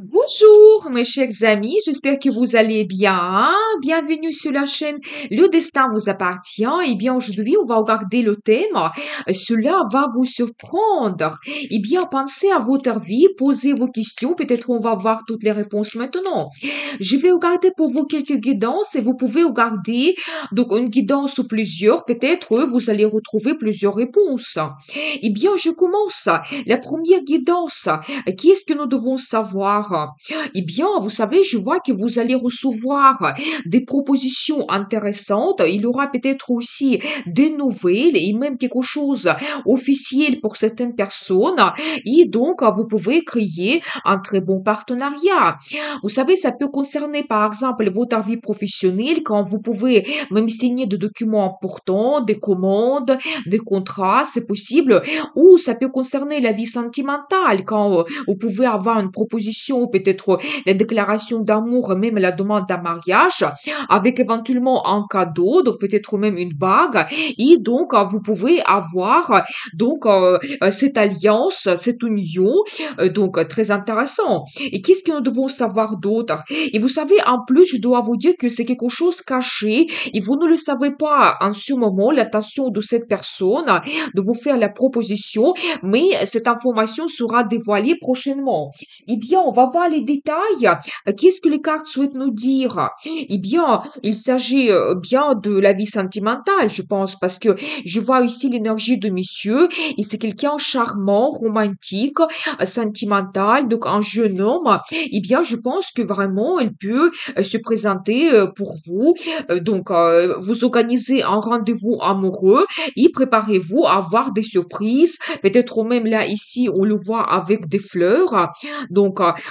Bonjour mes chers amis, j'espère que vous allez bien. Bienvenue sur la chaîne Le Destin vous appartient. Eh bien aujourd'hui on va regarder le thème. Cela va vous surprendre. Eh bien pensez à votre vie, posez vos questions, peut-être on va voir toutes les réponses maintenant. Je vais regarder pour vous quelques guidances et vous pouvez regarder donc une guidance ou plusieurs, peut-être vous allez retrouver plusieurs réponses. Eh bien je commence. La première guidance. Qu'est-ce que nous devons savoir? Eh bien, vous savez, je vois que vous allez recevoir des propositions intéressantes. Il y aura peut-être aussi des nouvelles et même quelque chose officiel pour certaines personnes. Et donc, vous pouvez créer un très bon partenariat. Vous savez, ça peut concerner, par exemple, votre vie professionnelle quand vous pouvez même signer des documents importants, des commandes, des contrats, c'est possible. Ou ça peut concerner la vie sentimentale quand vous pouvez avoir une proposition, peut-être la déclaration d'amour, même la demande d'un mariage, avec éventuellement un cadeau, donc peut-être même une bague. Et donc, vous pouvez avoir donc cette alliance, cette union, donc très intéressant. Et qu'est-ce que nous devons savoir d'autre? Et vous savez, en plus, je dois vous dire que c'est quelque chose caché et vous ne le savez pas en ce moment, l'intention de cette personne de vous faire la proposition, mais cette information sera dévoilée prochainement. Eh bien, on va voir les détails. Qu'est-ce que les cartes souhaitent nous dire? Eh bien, il s'agit bien de la vie sentimentale, je pense, parce que je vois ici l'énergie de monsieur, et c'est quelqu'un charmant, romantique, sentimental, donc un jeune homme. Eh bien, je pense que vraiment, il peut se présenter pour vous. Vous organisez un rendez-vous amoureux et préparez-vous à avoir des surprises. Peut-être même là, ici, on le voit avec des fleurs.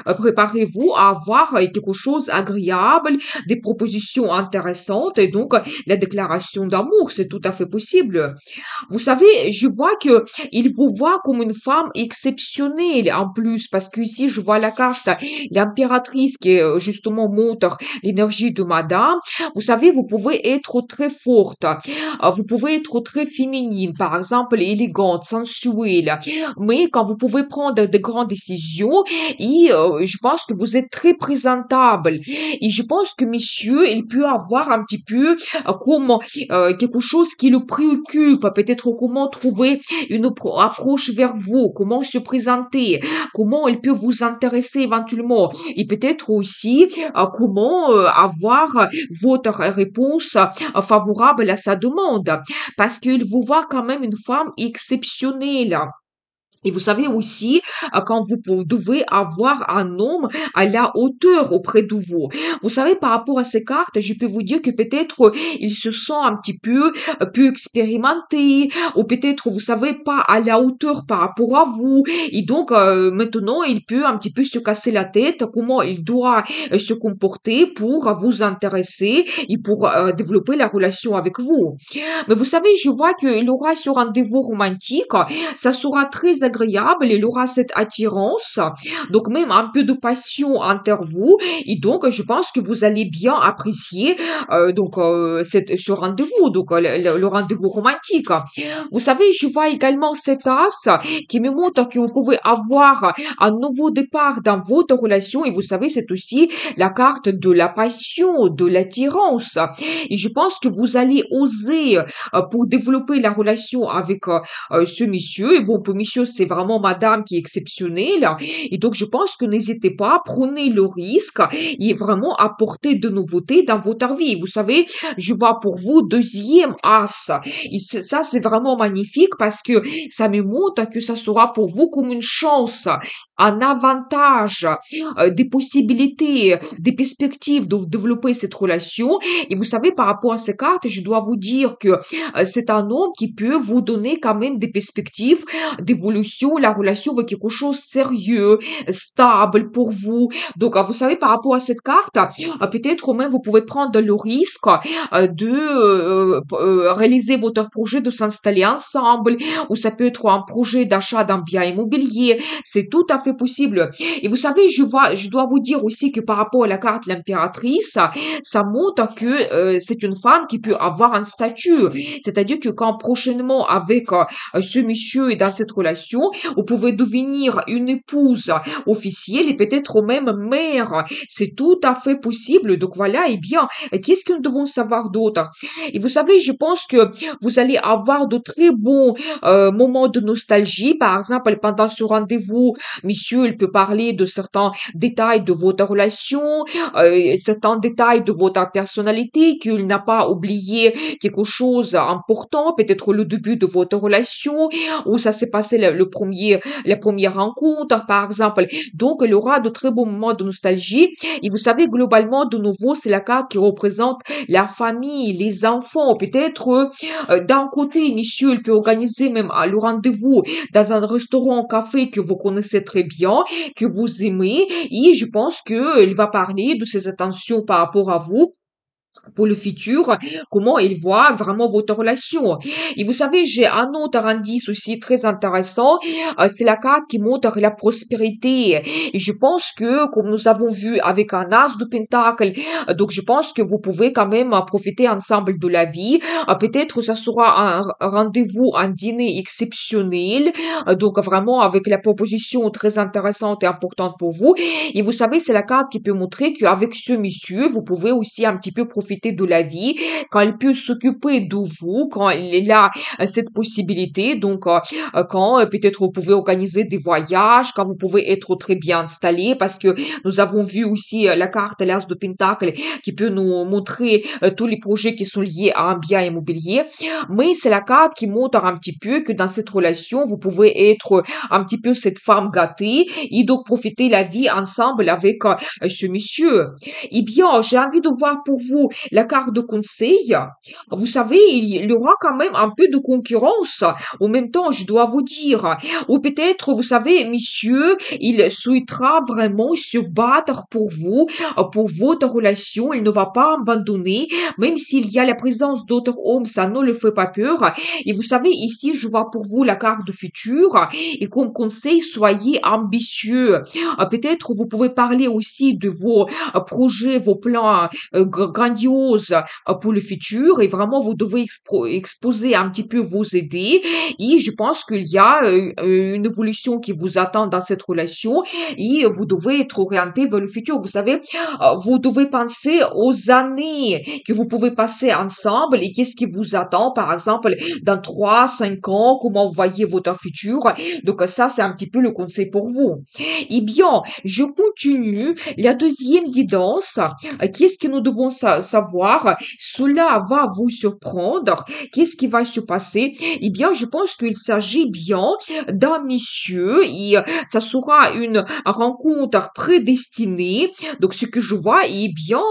Préparez-vous à avoir quelque chose agréable, des propositions intéressantes et donc la déclaration d'amour, c'est tout à fait possible. Vous savez, je vois que il vous voit comme une femme exceptionnelle en plus, parce que ici je vois la carte, l'impératrice qui justement montre l'énergie de madame. Vous savez, vous pouvez être très forte, vous pouvez être très féminine, par exemple, élégante, sensuelle, mais quand vous pouvez prendre de grandes décisions, et je pense que vous êtes très présentable. Et je pense que monsieur, il peut avoir un petit peu comme quelque chose qui le préoccupe, peut-être comment trouver une approche vers vous, comment se présenter, comment il peut vous intéresser éventuellement, et peut-être aussi comment avoir votre réponse favorable à sa demande, parce qu'il vous voit quand même une femme exceptionnelle. Et vous savez aussi, quand devez avoir un homme à la hauteur auprès de vous. Vous savez, par rapport à ces cartes, je peux vous dire que peut-être il se sent un petit peu expérimenté, ou peut-être, vous savez, pas à la hauteur par rapport à vous. Et donc, maintenant, il peut un petit peu se casser la tête, comment il doit se comporter pour vous intéresser et pour développer la relation avec vous. Mais vous savez, je vois qu'il aura ce rendez-vous romantique, ça sera très agréable, il aura cette attirance, donc même un peu de passion envers vous, et donc je pense que vous allez bien apprécier ce rendez-vous, donc le rendez-vous romantique. Vous savez, je vois également cet as qui me montre que vous pouvez avoir un nouveau départ dans votre relation, et vous savez, c'est aussi la carte de la passion, de l'attirance. Et je pense que vous allez oser pour développer la relation avec ce monsieur. Et bon, pour monsieur, c'est vraiment madame qui est exceptionnelle. Et donc, je pense que n'hésitez pas, prenez le risque et vraiment apportez de nouveautés dans votre vie. Vous savez, je vois pour vous deuxième as. Et ça, c'est vraiment magnifique parce que ça me montre que ça sera pour vous comme une chance, un avantage, des possibilités, des perspectives de développer cette relation. Et vous savez, par rapport à ces cartes, je dois vous dire que c'est un homme qui peut vous donner quand même des perspectives d'évolution, la relation avec quelque chose de sérieux, stable pour vous. Donc, vous savez, par rapport à cette carte, peut-être même vous pouvez prendre le risque de réaliser votre projet de s'installer ensemble, ou ça peut être un projet d'achat d'un bien immobilier. C'est tout à fait possible. Et vous savez, je dois vous dire aussi que par rapport à la carte l'impératrice, ça montre que c'est une femme qui peut avoir un statut. C'est-à-dire que quand prochainement avec ce monsieur est dans cette relation, relation, vous pouvez devenir une épouse officielle et peut-être même mère. C'est tout à fait possible. Donc voilà, eh bien, qu'est-ce que nous devons savoir d'autre? Et vous savez, je pense que vous allez avoir de très bons moments de nostalgie. Par exemple, pendant ce rendez-vous, monsieur, il peut parler de certains détails de votre relation, certains détails de votre personnalité, qu'il n'a pas oublié quelque chose d'important, peut-être le début de votre relation, où ça s'est passé la première rencontre, par exemple. Donc, il y aura de très bons moments de nostalgie. Et vous savez, globalement, de nouveau, c'est la carte qui représente la famille, les enfants. Peut-être, d'un côté, monsieur, il peut organiser même le rendez-vous dans un restaurant, café que vous connaissez très bien, que vous aimez. Et je pense que il va parler de ses attentions par rapport à vous pour le futur, comment il voit vraiment votre relation. Et vous savez, j'ai un autre indice aussi très intéressant, c'est la carte qui montre la prospérité. Et je pense que, comme nous avons vu avec un as de pentacle, donc je pense que vous pouvez quand même profiter ensemble de la vie. Peut-être ça sera un rendez-vous, un dîner exceptionnel, donc vraiment avec la proposition très intéressante et importante pour vous. Et vous savez, c'est la carte qui peut montrer qu'avec ce monsieur, vous pouvez aussi un petit peu profiter de la vie, quand il peut s'occuper de vous, quand il a cette possibilité. Donc, quand peut-être vous pouvez organiser des voyages, quand vous pouvez être très bien installé, parce que nous avons vu aussi la carte l'as de Pentacle qui peut nous montrer tous les projets qui sont liés à un bien immobilier. Mais c'est la carte qui montre un petit peu que dans cette relation, vous pouvez être un petit peu cette femme gâtée et donc profiter la vie ensemble avec ce monsieur. Eh bien, j'ai envie de voir pour vous la carte de conseil. Vous savez, il y aura quand même un peu de concurrence. En même temps, je dois vous dire. Ou peut-être, vous savez, monsieur, il souhaitera vraiment se battre pour votre relation. Il ne va pas abandonner, même s'il y a la présence d'autres hommes, ça ne le fait pas peur. Et vous savez, ici, je vois pour vous la carte de futur. Et comme conseil, soyez ambitieux. Peut-être vous pouvez parler aussi de vos projets, vos plans grandioses pour le futur et vraiment vous devez exposer un petit peu vos idées et je pense qu'il y a une évolution qui vous attend dans cette relation et vous devez être orienté vers le futur. Vous savez, vous devez penser aux années que vous pouvez passer ensemble et qu'est-ce qui vous attend, par exemple, dans 3, 5 ans, comment vous voyez votre futur. Donc ça, c'est un petit peu le conseil pour vous. Eh bien, je continue. La deuxième guidance, qu'est-ce que nous devons savoir? Cela va vous surprendre. Qu'est-ce qui va se passer? Eh bien, je pense qu'il s'agit bien d'un monsieur et ça sera une rencontre prédestinée. Donc, ce que je vois, eh bien,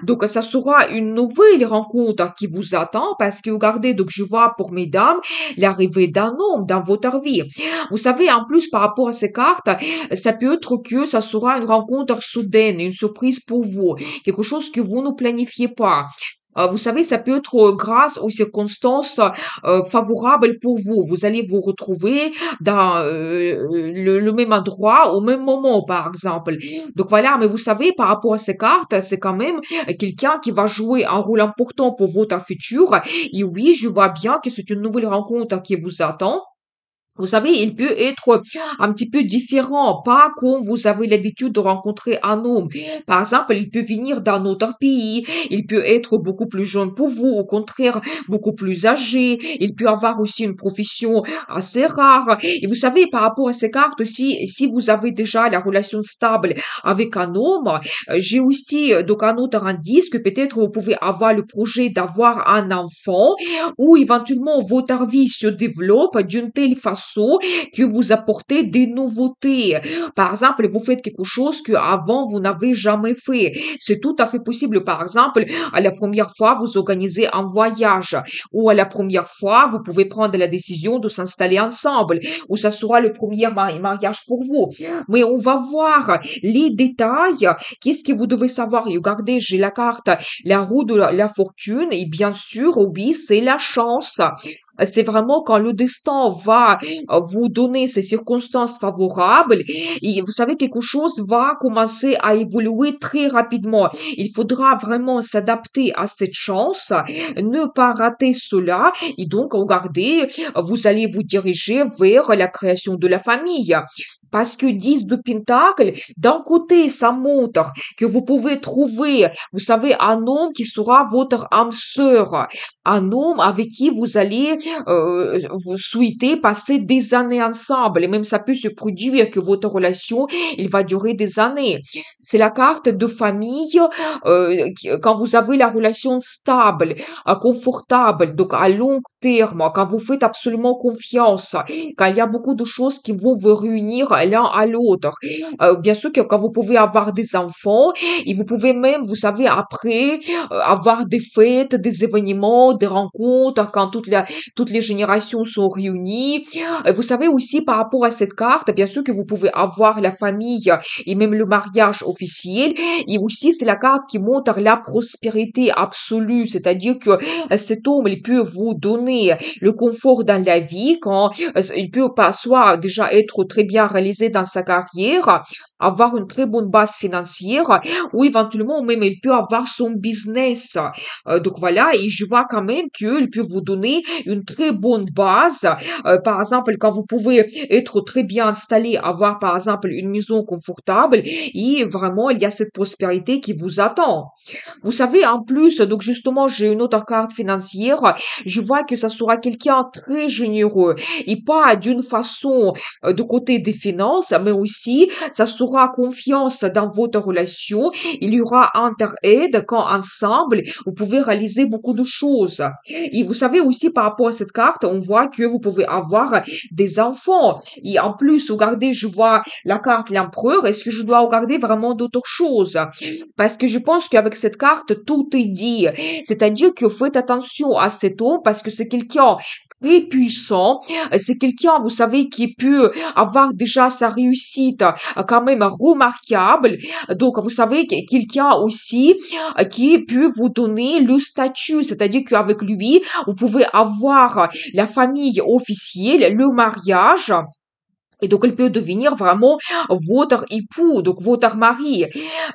donc ça sera une nouvelle rencontre qui vous attend parce que regardez, donc je vois pour mesdames l'arrivée d'un homme dans votre vie. Vous savez, en plus, par rapport à ces cartes, ça peut être que ça sera une rencontre soudaine, une surprise pour vous, quelque chose que vous ne planifiez pas. Vous savez, ça peut être grâce aux circonstances favorables pour vous. Vous allez vous retrouver dans le même endroit au même moment, par exemple. Donc voilà, mais vous savez, par rapport à ces cartes, c'est quand même quelqu'un qui va jouer un rôle important pour votre futur. Et oui, je vois bien que c'est une nouvelle rencontre qui vous attend. Vous savez, il peut être un petit peu différent, pas comme vous avez l'habitude de rencontrer un homme. Par exemple, il peut venir d'un autre pays, il peut être beaucoup plus jeune pour vous, au contraire, beaucoup plus âgé, il peut avoir aussi une profession assez rare. Et vous savez, par rapport à ces cartes aussi, si vous avez déjà la relation stable avec un homme, j'ai aussi donc un autre indice que peut-être vous pouvez avoir le projet d'avoir un enfant ou éventuellement votre vie se développe d'une telle façon que vous apportez des nouveautés. Par exemple, vous faites quelque chose que avant vous n'avez jamais fait. C'est tout à fait possible. Par exemple, à la première fois, vous organisez un voyage ou à la première fois, vous pouvez prendre la décision de s'installer ensemble ou ça sera le premier mariage pour vous. Mais on va voir les détails. Qu'est-ce que vous devez savoir? Et regardez, j'ai la carte, la roue de la fortune et bien sûr, oui, c'est la chance. c'est vraiment quand le destin va vous donner ces circonstances favorables, et vous savez, quelque chose va commencer à évoluer très rapidement. Il faudra vraiment s'adapter à cette chance, ne pas rater cela, et donc, regardez, vous allez vous diriger vers la création de la famille. Parce que 10 de Pentacle, d'un côté, ça montre que vous pouvez trouver, vous savez, un homme qui sera votre âme sœur, un homme avec qui vous allez vous souhaiter passer des années ensemble, et même ça peut se produire que votre relation, il va durer des années. C'est la carte de famille quand vous avez la relation stable, confortable, donc à long terme, quand vous faites absolument confiance, quand il y a beaucoup de choses qui vont vous réunir l'un à l'autre. Bien sûr que quand vous pouvez avoir des enfants, et vous pouvez même, vous savez, après, avoir des fêtes, des événements, des rencontres, quand toutes les générations sont réunies. Vous savez aussi par rapport à cette carte, bien sûr que vous pouvez avoir la famille et même le mariage officiel. Et aussi, c'est la carte qui montre la prospérité absolue, c'est-à-dire que cet homme, il peut vous donner le confort dans la vie quand il peut pas soit déjà être très bien réalisé dans sa carrière, avoir une très bonne base financière, ou éventuellement même il peut avoir son business. Donc voilà, et je vois quand même qu'il peut vous donner une très bonne base. Par exemple, quand vous pouvez être très bien installé, avoir par exemple une maison confortable, et vraiment il y a cette prospérité qui vous attend. Vous savez, en plus, donc justement, j'ai une autre carte financière. Je vois que ça sera quelqu'un très généreux et pas d'une façon de côté des finances, mais aussi ça sera confiance dans votre relation. Il y aura interaide quand ensemble vous pouvez réaliser beaucoup de choses. Et vous savez aussi par rapport à cette carte, on voit que vous pouvez avoir des enfants. Et en plus, regardez, je vois la carte l'empereur. Est-ce que je dois regarder vraiment d'autres choses? Parce que je pense qu'avec cette carte, tout est dit. C'est-à-dire que faites attention à cet homme parce que c'est quelqu'un très puissant. C'est quelqu'un, vous savez, qui peut avoir déjà sa réussite quand même remarquable. Donc, vous savez, quelqu'un aussi qui peut vous donner le statut. C'est-à-dire qu'avec lui, vous pouvez avoir la famille officielle, le mariage. Et donc, elle peut devenir vraiment votre époux, donc votre mari.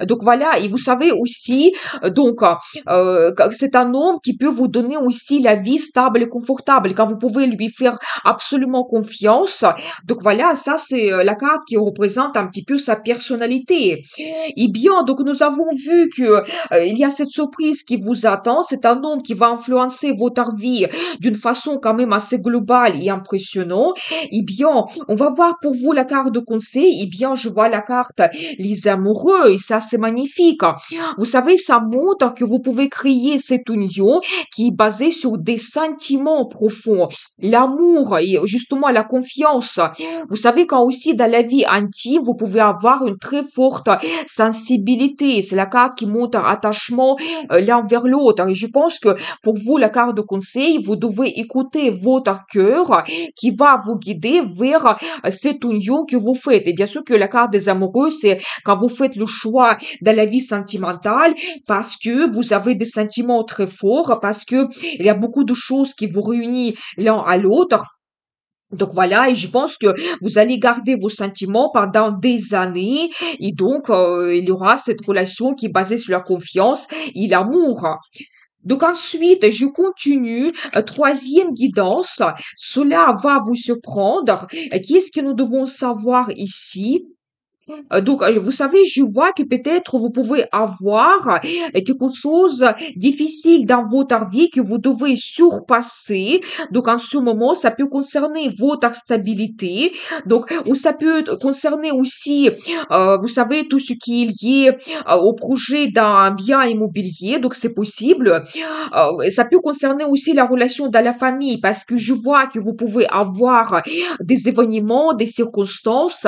Donc voilà, et vous savez aussi, que c'est un homme qui peut vous donner aussi la vie stable et confortable, quand vous pouvez lui faire absolument confiance. Donc voilà, ça c'est la carte qui représente un petit peu sa personnalité. Et bien, donc nous avons vu que il y a cette surprise qui vous attend. C'est un homme qui va influencer votre vie d'une façon quand même assez globale et impressionnante. Eh bien, on va voir pour vous la carte de conseil. Eh bien, je vois la carte les amoureux et ça, c'est magnifique. Vous savez, ça montre que vous pouvez créer cette union qui est basée sur des sentiments profonds. L'amour et justement la confiance. Vous savez, quand aussi dans la vie intime, vous pouvez avoir une très forte sensibilité. C'est la carte qui montre un attachement l'un vers l'autre. Et je pense que pour vous, la carte de conseil, vous devez écouter votre cœur qui va vous guider vers cette union que vous faites. Et bien sûr que la carte des amoureux, c'est quand vous faites le choix dans la vie sentimentale parce que vous avez des sentiments très forts, parce que il y a beaucoup de choses qui vous réunissent l'un à l'autre. Donc voilà, et je pense que vous allez garder vos sentiments pendant des années, et donc il y aura cette relation qui est basée sur la confiance et l'amour. Donc ensuite, je continue. Troisième guidance, cela va vous surprendre. Qu'est-ce que nous devons savoir ici? Vous savez, je vois que peut-être vous pouvez avoir quelque chose difficile dans votre vie que vous devez surpasser. Donc, en ce moment, ça peut concerner votre stabilité. Donc, ou ça peut concerner aussi, vous savez, tout ce qui est lié au projet d'un bien immobilier. Donc, c'est possible. Ça peut concerner aussi la relation dans la famille parce que je vois que vous pouvez avoir des événements, des circonstances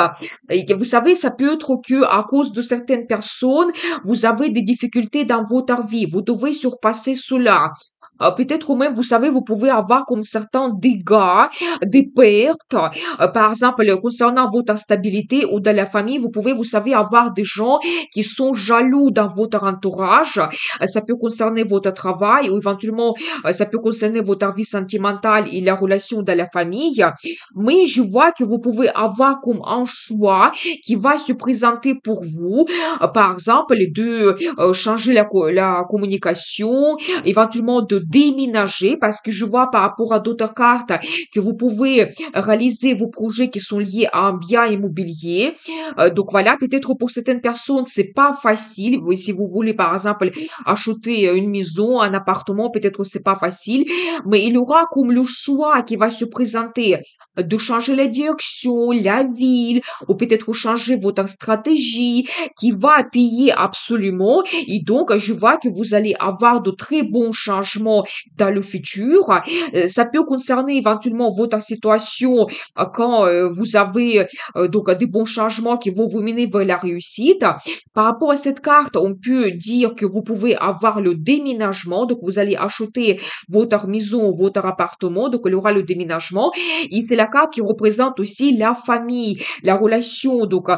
et que vous savez, ça peut être que à cause de certaines personnes, vous avez des difficultés dans votre vie. Vous devez surpasser cela. peut-être même, vous savez, vous pouvez avoir comme certains dégâts, des pertes. Par exemple, concernant votre stabilité ou dans la famille, vous pouvez, vous savez, avoir des gens qui sont jaloux dans votre entourage. Ça peut concerner votre travail ou éventuellement, ça peut concerner votre vie sentimentale et la relation dans la famille. Mais je vois que vous pouvez avoir comme un choix qui va se présenter pour vous. Par exemple, de changer la communication, éventuellement de déménager, parce que je vois par rapport à d'autres cartes que vous pouvez réaliser vos projets qui sont liés à un bien immobilier. Donc voilà, peut-être pour certaines personnes, c'est pas facile. Si vous voulez, par exemple, acheter une maison, un appartement, peut-être c'est pas facile, mais il y aura comme le choix qui va se présenter de changer la direction, la ville, ou peut-être changer votre stratégie qui va payer absolument. Et donc, je vois que vous allez avoir de très bons changements dans le futur. Ça peut concerner éventuellement votre situation quand vous avez donc des bons changements qui vont vous mener vers la réussite. Par rapport à cette carte, on peut dire que vous pouvez avoir le déménagement. Donc, vous allez acheter votre maison, votre appartement. Donc, il y aura le déménagement. Et c'est la carte qui représente aussi la famille, la relation donc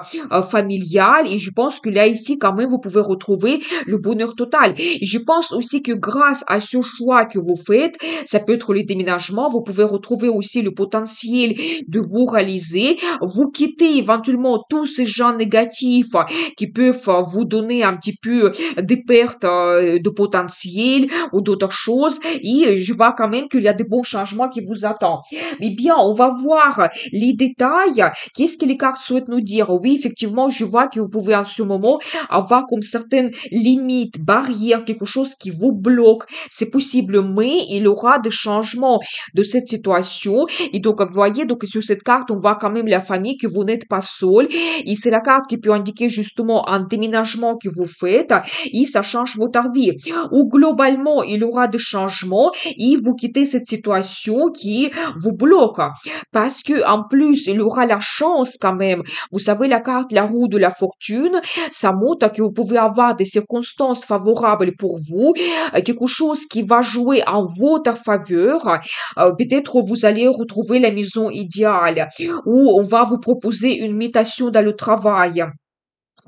familiale. Et je pense que là, ici, quand même, vous pouvez retrouver le bonheur total. Et je pense aussi que grâce à ce choix que vous faites, ça peut être les déménagements, vous pouvez retrouver aussi le potentiel de vous réaliser. Vous quittez éventuellement tous ces gens négatifs qui peuvent vous donner un petit peu des pertes de potentiel ou d'autres choses. Et je vois quand même qu'il y a des bons changements qui vous attendent. Eh bien, on va voir les détails. Qu'est-ce que les cartes souhaitent nous dire? Oui, effectivement, je vois que vous pouvez en ce moment avoir comme certaines limites, barrières, quelque chose qui vous bloque. C'est possible, mais il y aura des changements de cette situation. Et donc, vous voyez, donc sur cette carte, on voit quand même la famille, que vous n'êtes pas seul. Et c'est la carte qui peut indiquer justement un déménagement que vous faites et ça change votre vie. Ou globalement, il y aura des changements et vous quittez cette situation qui vous bloque. Parce que en plus, il y aura la chance quand même. Vous savez, la carte, la roue de la fortune, ça montre que vous pouvez avoir des circonstances favorables pour vous, quelque chose qui va jouer en votre faveur. Peut-être vous allez retrouver la maison idéale ou on va vous proposer une mutation dans le travail.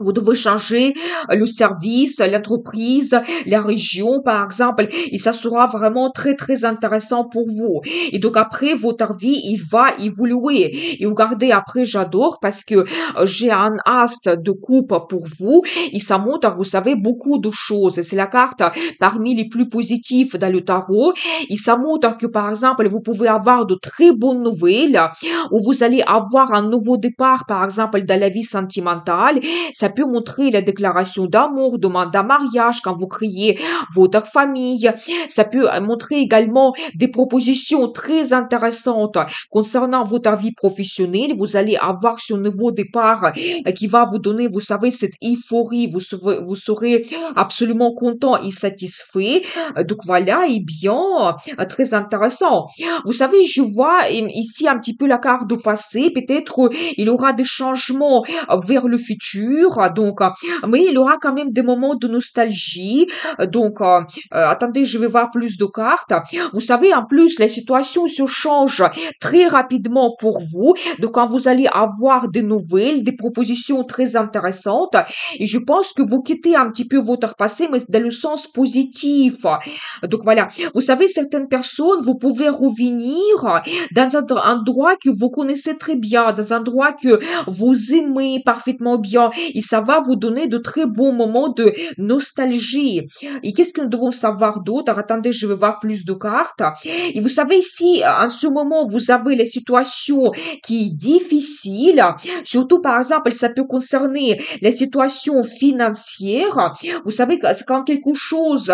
Vous devez changer le service, l'entreprise, la région, par exemple, et ça sera vraiment très, très intéressant pour vous. Et donc après, votre vie, il va évoluer. Et regardez, après, j'adore parce que j'ai un as de coupe pour vous et ça montre, vous savez, beaucoup de choses. C'est la carte parmi les plus positives dans le tarot. Et ça montre que, par exemple, vous pouvez avoir de très bonnes nouvelles ou vous allez avoir un nouveau départ, par exemple, dans la vie sentimentale. Ça peut montrer la déclaration d'amour, demande en mariage quand vous criez votre famille. Ça peut montrer également des propositions très intéressantes concernant votre vie professionnelle. Vous allez avoir ce nouveau départ qui va vous donner, vous savez, cette euphorie. Vous serez absolument content et satisfait. Donc voilà, et bien, très intéressant. Vous savez, je vois ici un petit peu la carte du passé. Peut-être il y aura des changements vers le futur. Donc, mais il y aura quand même des moments de nostalgie. Donc, attendez, je vais voir plus de cartes. Vous savez, en plus, la situation se change très rapidement pour vous. Donc, quand vous allez avoir des nouvelles, des propositions très intéressantes, et je pense que vous quittez un petit peu votre passé, mais dans le sens positif. Donc, voilà. Vous savez, certaines personnes, vous pouvez revenir dans un endroit que vous connaissez très bien, dans un endroit que vous aimez parfaitement bien et ça va vous donner de très bons moments de nostalgie. Et qu'est-ce que nous devons savoir d'autre? Attendez, je vais voir plus de cartes. Et vous savez, si en ce moment vous avez les situations qui est difficile, surtout par exemple, ça peut concerner les situations financières. Vous savez que c'est quand quelque chose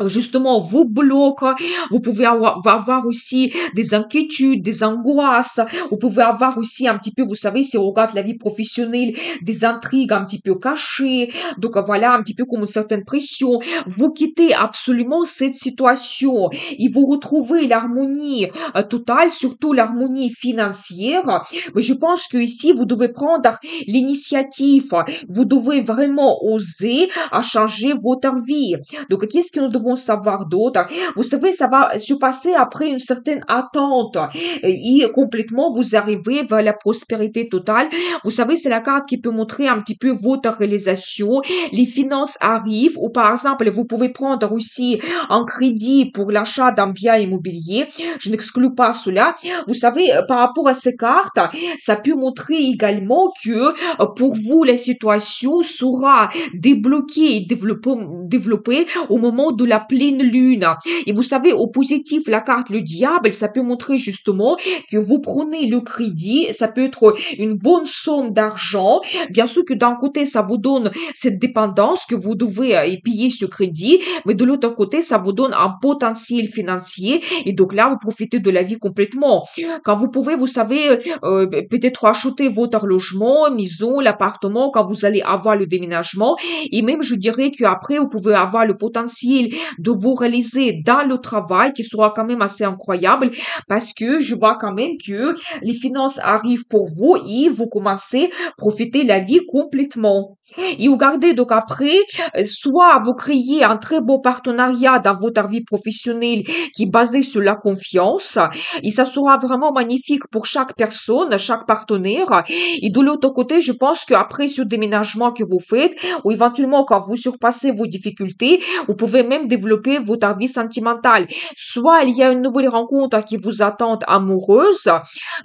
justement vous bloque, vous pouvez avoir aussi des inquiétudes, des angoisses, vous pouvez avoir aussi un petit peu, vous savez, si on regarde la vie professionnelle, des intrigues un petit peu cachées, donc voilà, un petit peu comme une certaine pression, vous quittez absolument cette situation et vous retrouvez l'harmonie totale, surtout l'harmonie financière, mais je pense que ici, vous devez prendre l'initiative, vous devez vraiment oser à changer votre vie. Donc, qu'est-ce que nous devons vont savoir d'autres. Vous savez, ça va se passer après une certaine attente et complètement vous arrivez vers la prospérité totale. Vous savez, c'est la carte qui peut montrer un petit peu votre réalisation. Les finances arrivent ou par exemple, vous pouvez prendre aussi un crédit pour l'achat d'un bien immobilier. Je n'exclus pas cela. Vous savez, par rapport à ces cartes, ça peut montrer également que pour vous, la situation sera débloquée et développée au moment de la pleine lune. Et vous savez, au positif, la carte le diable, ça peut montrer justement que vous prenez le crédit, ça peut être une bonne somme d'argent. Bien sûr que d'un côté, ça vous donne cette dépendance que vous devez payer ce crédit, mais de l'autre côté, ça vous donne un potentiel financier et donc là, vous profitez de la vie complètement. Quand vous pouvez, vous savez, peut-être acheter votre logement, maison, l'appartement, quand vous allez avoir le déménagement et même, je dirais qu'après, vous pouvez avoir le potentiel de vous réaliser dans le travail qui sera quand même assez incroyable parce que je vois quand même que les finances arrivent pour vous et vous commencez à profiter de la vie complètement. Et regardez, donc après, soit vous créez un très beau partenariat dans votre vie professionnelle qui est basé sur la confiance, et ça sera vraiment magnifique pour chaque personne, chaque partenaire. Et de l'autre côté, je pense qu'après ce déménagement que vous faites, ou éventuellement quand vous surpassez vos difficultés, vous pouvez même développer votre vie sentimentale. Soit il y a une nouvelle rencontre qui vous attend amoureuse,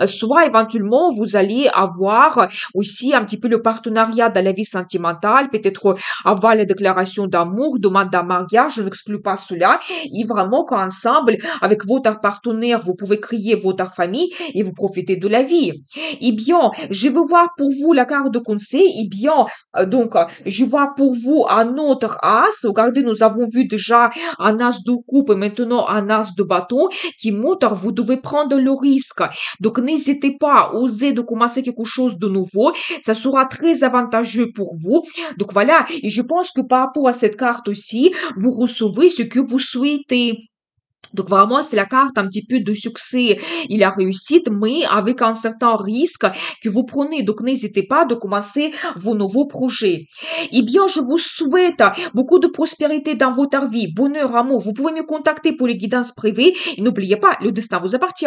soit éventuellement vous allez avoir aussi un petit peu le partenariat dans la vie sentimentale, peut-être avoir les déclarations d'amour, demande d'un mariage, je n'exclus pas cela, et vraiment qu'ensemble, avec votre partenaire, vous pouvez créer votre famille et vous profitez de la vie. Eh bien, je veux voir pour vous la carte de conseil, eh bien, je vois pour vous un autre as, regardez, nous avons vu déjà un as de coupe, maintenant un as de bâton, qui montre, vous devez prendre le risque. Donc, n'hésitez pas à oser de commencer quelque chose de nouveau. Ça sera très avantageux pour vous. Donc, voilà. Et je pense que par rapport à cette carte aussi, vous recevez ce que vous souhaitez. Donc vraiment, c'est la carte un petit peu de succès et la réussite, mais avec un certain risque que vous prenez. Donc n'hésitez pas de commencer vos nouveaux projets. Eh bien, je vous souhaite beaucoup de prospérité dans votre vie, bonheur, amour. Vous pouvez me contacter pour les guidances privées et n'oubliez pas, le destin vous appartient.